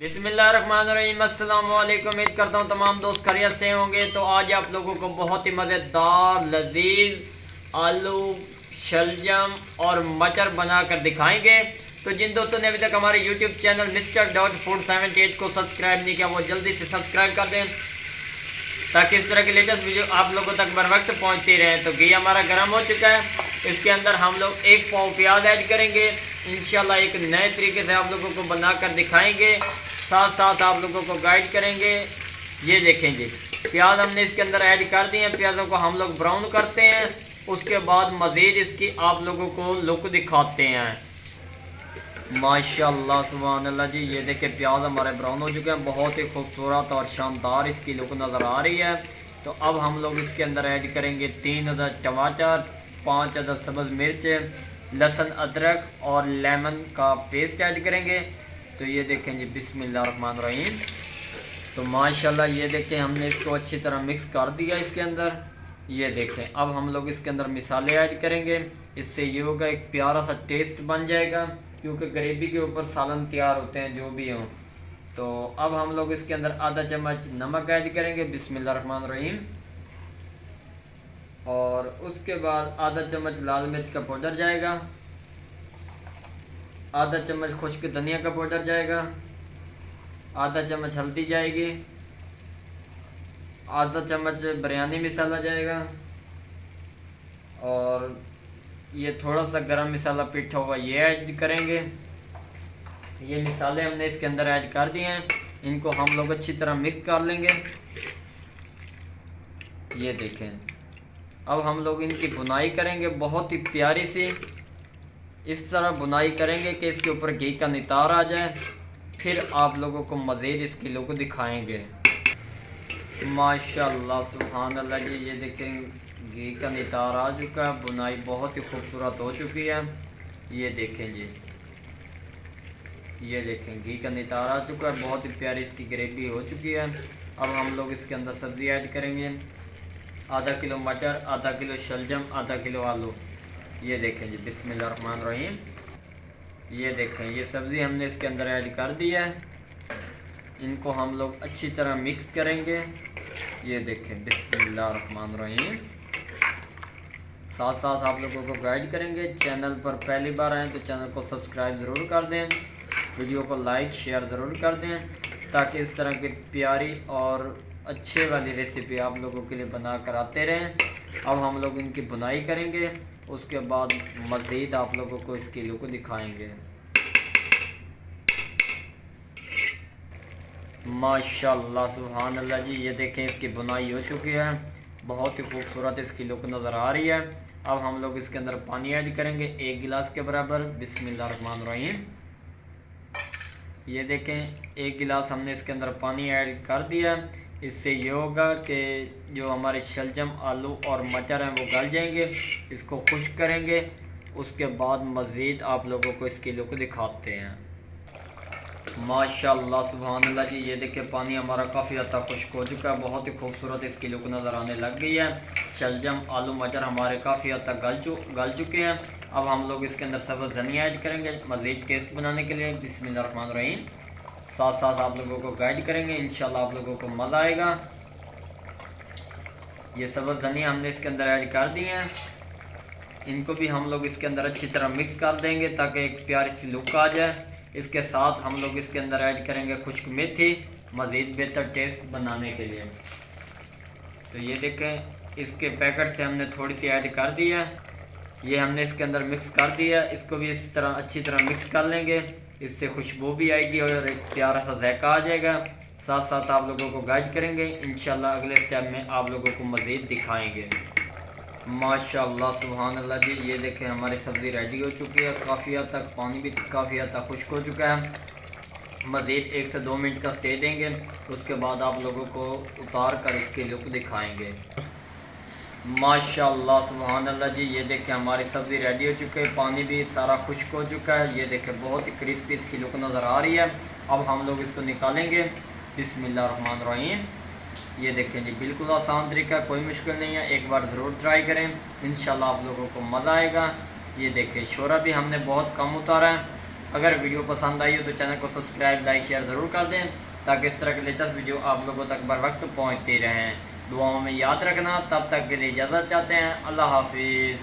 बिस्मिल्लाहिर्रहमानिर्रहीम। अस्सलाम वालेकुम। उम्मीद करता हूँ तमाम दोस्त खैरियत से होंगे। तो आज आप लोगों को बहुत ही मज़ेदार लजीज आलू शलजम और मटर बनाकर दिखाएंगे। तो जिन दोस्तों ने अभी तक हमारे यूट्यूब चैनल Mr.Food78 को सब्सक्राइब नहीं किया वो जल्दी से सब्सक्राइब कर दें ताकि इस तरह की लेटेस्ट वीडियो आप लोगों तक बर वक्त पहुँचती रहे। तो घी हमारा गर्म हो चुका है, इसके अंदर हम लोग 1 पाव प्याज ऐड करेंगे। इंशाल्लाह एक नए तरीके से आप लोगों को बनाकर दिखाएंगे, साथ साथ आप लोगों को गाइड करेंगे। ये देखेंगे प्याज हमने इसके अंदर ऐड कर दिए हैं। प्याज़ों को हम लोग ब्राउन करते हैं, उसके बाद मज़ीद इसकी आप लोगों को लुक दिखाते हैं। माशाल्लाह सुभान अल्लाह जी, ये देखें प्याज हमारे ब्राउन हो चुके हैं, बहुत ही खूबसूरत और शानदार इसकी लुक नज़र आ रही है। तो अब हम लोग इसके अंदर ऐड करेंगे 3 अदद टमाटर, 5 अदद सब्ज़ मिर्च, लहसुन अदरक और लेमन का पेस्ट ऐड करेंगे। तो ये देखें जी, बिस्मिल्लाहिर्रहमानिर्रहीम। तो माशाल्लाह ये देखें हमने इसको अच्छी तरह मिक्स कर दिया इसके अंदर। ये देखें अब हम लोग इसके अंदर मिसाले ऐड करेंगे, इससे ये होगा एक प्यारा सा टेस्ट बन जाएगा, क्योंकि ग्रेवी के ऊपर सालन तैयार होते हैं जो भी हों। तो अब हम लोग इसके अंदर आधा चम्मच नमक ऐड करेंगे, बिस्मिल्लाहिर्रहमानिर्रहीम। और उसके बाद आधा चम्मच लाल मिर्च का पाउडर जाएगा, आधा चम्मच खुश्क धनिया का पाउडर जाएगा, आधा चम्मच हल्दी जाएगी, आधा चम्मच बिरयानी मसाला जाएगा, और ये थोड़ा सा गरम मसाला पिठा हुआ ये ऐड करेंगे। ये मसाले हमने इसके अंदर ऐड कर दिए हैं, इनको हम लोग अच्छी तरह मिक्स कर लेंगे। ये देखें अब हम लोग इनकी भुनाई करेंगे, बहुत ही प्यारी सी इस तरह भुनाई करेंगे कि इसके ऊपर घी का नितार आ जाए, फिर आप लोगों को मज़ीद इसकी लुक दिखाएंगे। माशाल्लाह सुभान अल्लाह जी, ये देखें घी का नितार आ चुका है, बुनाई बहुत ही खूबसूरत हो चुकी है। ये देखें जी, ये देखें घी का नितार आ चुका है, बहुत ही प्यारी इसकी ग्रेवी हो चुकी है। अब हम लोग इसके अंदर सब्ज़ी ऐड करेंगे, आधा किलो मटर, आधा किलो शलजम, आधा किलो आलू। ये देखें जी, बिस्मिल्लाहिर्रहमानिर्रहीम। ये देखें ये सब्ज़ी हमने इसके अंदर ऐड कर दी है, इनको हम लोग अच्छी तरह मिक्स करेंगे। ये देखें बिस्मिल्लाहिर्रहमानिर्रहीम। साथ साथ आप लोगों को गाइड करेंगे। चैनल पर पहली बार आएँ तो चैनल को सब्सक्राइब ज़रूर कर दें, वीडियो को लाइक शेयर ज़रूर कर दें, ताकि इस तरह की प्यारी और अच्छे वाली रेसिपी आप लोगों के लिए बना कर आते रहें। अब हम लोग इनकी बुनाई करेंगे, उसके बाद मज़ीद आप लोगों को इसकी लुक दिखाएंगे। माशाल्लाह सुभान अल्लाह जी, ये देखें इसकी बुनाई हो चुकी है, बहुत ही खूबसूरत इसकी लुक नज़र आ रही है। अब हम लोग इसके अंदर पानी ऐड करेंगे 1 गिलास के बराबर, बिस्मिल्लाहिर्रहमानिर्रहीम। ये देखें 1 गिलास हमने इसके अंदर पानी ऐड कर दिया। इससे ये होगा कि जो हमारे शलजम आलू और मटर हैं वो गल जाएंगे। इसको खुश्क करेंगे, उसके बाद मज़ीद आप लोगों को इसकी लुक दिखाते हैं। माशाल्लाह सुभान अल्लाह जी, ये देखिए पानी हमारा काफ़ी हद तक खुश्क हो चुका है, बहुत ही खूबसूरत इसकी लुक नज़र आने लग गई है। शलजम आलू मटर हमारे काफ़ी हद तक गल चुके हैं। अब हम लोग इसके अंदर सब्ज़ धनिया ऐड करेंगे मज़ीद टेस्ट बनाने के लिए, बिस्मिल्लाहिर्रहमानिर्रहीम। साथ साथ आप लोगों को गाइड करेंगे, इंशाल्लाह आप लोगों को मज़ा आएगा। ये सब्ज़ धनिया हमने इसके अंदर ऐड कर दिए हैं, इनको भी हम लोग इसके अंदर अच्छी तरह मिक्स कर देंगे ताकि एक प्यारी सी लुक आ जाए। इसके साथ हम लोग इसके अंदर ऐड करेंगे खुश्क मेथी, मज़ीद बेहतर टेस्ट बनाने के लिए। तो ये देखें इसके पैकेट से हमने थोड़ी सी ऐड कर दी है, ये हमने इसके अंदर मिक्स कर दिया। इसको भी इस तरह अच्छी तरह मिक्स कर लेंगे, इससे खुशबू भी आएगी और एक प्यारा सा जायका आ जाएगा। साथ साथ आप लोगों को गाइड करेंगे, इंशाल्लाह अगले स्टेप में आप लोगों को मज़ीद दिखाएंगे। माशाल्लाह सुभान अल्लाह जी, ये देखें हमारी सब्ज़ी रेडी हो चुकी है, काफ़ी हद तक पानी भी काफ़ी हद तक खुश्क हो चुका है। मज़ीद 1 से 2 मिनट का स्टे देंगे, उसके बाद आप लोगों को उतार कर इसकी लुक दिखाएंगे। माशाल्लाह सुभान अल्लाह जी, ये देखें हमारी सब्ज़ी रेडी हो चुकी है, पानी भी सारा खुश्क हो चुका है। ये देखें बहुत ही क्रिस्पी इसकी लुक नज़र आ रही है। अब हम लोग इसको निकालेंगे, बिस्मिल्लाहिर्रहमानिर्रहीम। ये देखें जी, बिल्कुल आसान तरीका, कोई मुश्किल नहीं है, एक बार ज़रूर ट्राई करें, इंशाल्लाह आप लोगों को मज़ा आएगा। ये देखें शोरा भी हमने बहुत कम उतारा है, अगर वीडियो पसंद आई हो तो चैनल को सब्सक्राइब, लाइक, शेयर ज़रूर कर दें ताकि इस तरह के लेटेस्ट वीडियो आप लोगों तक बर वक्त पहुँचती रहें। दुआओं में याद रखना। तब तक के लिए इजाज़त चाहते हैं। अल्लाह हाफिज़।